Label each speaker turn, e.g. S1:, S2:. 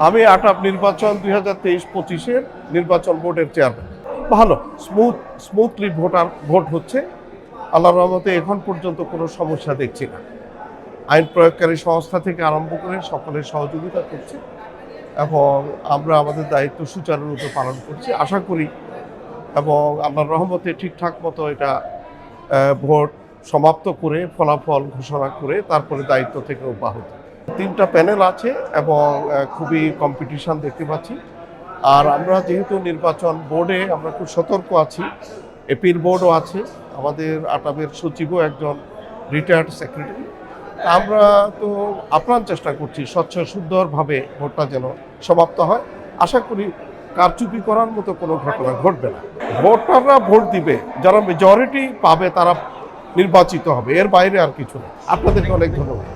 S1: আমি আটাপ নির্বাচন 2023-25-এর নির্বাচন বোর্ডের চেয়ারম্যান। ভালো স্মুথলি ভোট হচ্ছে। আল্লাহর রহমতে এখন পর্যন্ত কোনো সমস্যা দেখছি না। আইন প্রয়োগকারী সংস্থা থেকে আরম্ভ করে সকলের সহযোগিতা করছে এবং আমরা আমাদের দায়িত্ব সুচারুরূপে পালন করছি আশা করি, এবং আল্লাহর রহমতে ঠিকঠাক মতো এটা ভোট সমাপ্ত করে ফলাফল ঘোষণা করে তারপরে দায়িত্ব থেকে অব্যাহত। 3টা প্যানেল আছে এবং খুবই কম্পিটিশন দেখতে পাচ্ছি। আর আমরা যেহেতু নির্বাচন বোর্ডে আমরা খুব সতর্ক আছি, এপিল বোর্ডও আছে, আমাদের আটাবের সচিবও একজন রিটায়ার্ড সেক্রেটারি। আমরা তো আপ্রাণ চেষ্টা করছি স্বচ্ছ সুন্দরভাবে ভোটটা যেন সমাপ্ত হয়। আশা করি কারচুপি করার মতো কোনো ঘটনা ঘটবে না। ভোটাররা ভোট দিবে, যারা মেজরিটি পাবে তারা নির্বাচিত হবে, এর বাইরে আর কিছু না। আপনাদেরকে অনেক ধন্যবাদ।